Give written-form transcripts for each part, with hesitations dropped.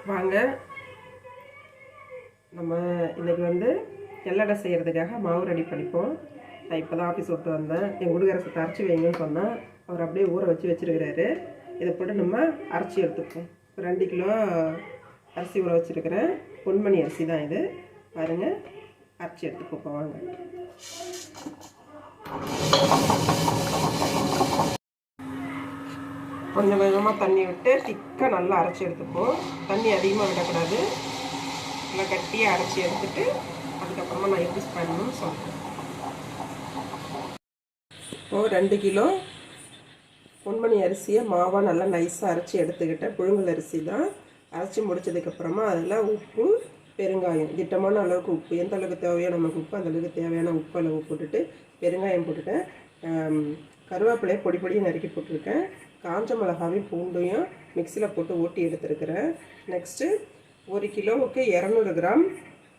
வாங்க நம்ம இன்றைக்கி வந்து எல்லடை செய்கிறதுக்காக மாவு ரெடி பண்ணிப்போம். நான் இப்போ தான் ஆஃபீஸ் விட்டு வந்தேன். எங்கள் வீட்டுக்காரருக்கு அரைச்சி வைங்கன்னு சொன்னால் அவர் அப்படியே ஊற வச்சுருக்கிறாரு. இதை போட்டு நம்ம அரைச்சி எடுத்துப்போம். 2 கிலோ அரிசி ஊற வச்சுருக்கிறேன். பொன்மணி அரிசி தான் இது. பாருங்கள், அரைச்சி எடுத்துப்போம். வாங்க. கொஞ்சம் கொஞ்சமாக தண்ணி விட்டு திக்காக நல்லா அரைச்சி எடுத்துப்போம். தண்ணி அதிகமாக விடக்கூடாது. நல்லா கட்டியாக அரைச்சி எடுத்துட்டு அதுக்கப்புறமா நான் எப்படி பண்ணணும்னு சொல்கிறேன். இப்போது 2 கிலோ பொன்மணி அரிசியை மாவாக நல்லா நைஸாக அரைச்சி எடுத்துக்கிட்டேன். புழுங்கல் அரிசி தான். அரைச்சி முடித்ததுக்கப்புறமா அதில் உப்பு, பெருங்காயம், திட்டமான அளவுக்கு உப்பு, எந்த அளவுக்கு தேவையோ நமக்கு உப்பு அந்தளவுக்கு தேவையான உப்பு அளவு போட்டுட்டு பெருங்காயம் போட்டுட்டேன். கருவேப்பிலையை பொடி பொடியும் நறுக்கி போட்டிருக்கேன். காஞ்ச மிளகாவையும் பூண்டையும் மிக்சியில் போட்டு ஓட்டி எடுத்துருக்கிறேன். நெக்ஸ்ட்டு 1 கிலோவுக்கு 200 கிராம்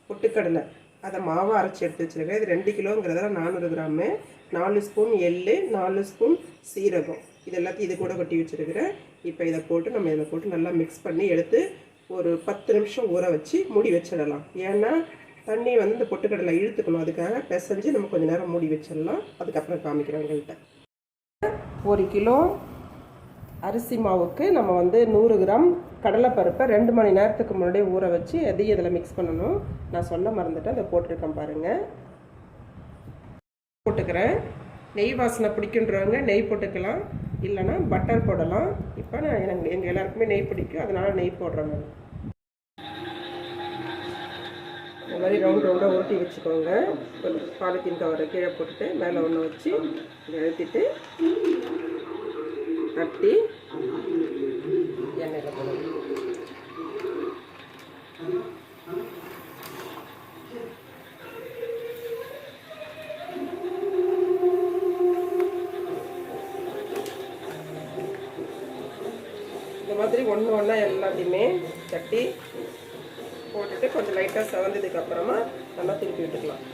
பொட்டுக்கடலை, அதை மாவாக அரைச்சி எடுத்து வச்சுருக்கேன். இது 2 கிலோங்கிறதால 400 கிராமு. 4 ஸ்பூன் எள்ளு, 4 ஸ்பூன் சீரகம், இது எல்லாத்தையும் இது கூட கொட்டி வச்சுருக்கிறேன். இப்போ இதை போட்டு நம்ம இதில் போட்டு நல்லா மிக்ஸ் பண்ணி எடுத்து ஒரு 10 நிமிஷம் ஊற வச்சு மூடி வச்சிடலாம். ஏன்னா தண்ணி வந்து இந்த பொட்டுக்கடலை இழுத்துக்கணும். அதுக்காக பிசைஞ்சு நம்ம கொஞ்சம் நேரம் மூடி வச்சிடலாம். அதுக்கப்புறம் காமிக்கிறோம் உங்கள்கிட்ட. 1 கிலோ அரிசி மாவுக்கு நம்ம வந்து 100 கிராம் கடலைப்பருப்பை 2 மணி நேரத்துக்கு முன்னாடியே ஊற வச்சு எதையும் இதில் மிக்ஸ் பண்ணணும். நான் சொல்ல மறந்துட்டேன், அதை போட்டிருக்கேன் பாருங்கள். போட்டுக்கிறேன். நெய் வாசனை பிடிக்குன்றவங்க நெய் போட்டுக்கலாம், இல்லைன்னா பட்டர் போடலாம். இப்போ நான் எங்கள் எல்லாருக்குமே நெய் பிடிக்கும், அதனால் நெய் போடுறேன். நான் இந்த மாதிரி ரவுண்டாக ஓட்டி வச்சுக்கோங்க. ஒரு பாலித்தீன் கவரை கீழே போட்டுட்டு மேலே ஒன்று வச்சு நிறுத்திட்டு தட்டி எண்ணெயில் போடணும். இந்த மாதிரி ஒன்று ஒன்றா எல்லாத்தையுமே தட்டி போட்டுட்டு கொஞ்சம் லைட்டாக செவந்ததுக்கப்புறமா நல்லா திருப்பி விட்டுக்கலாம்.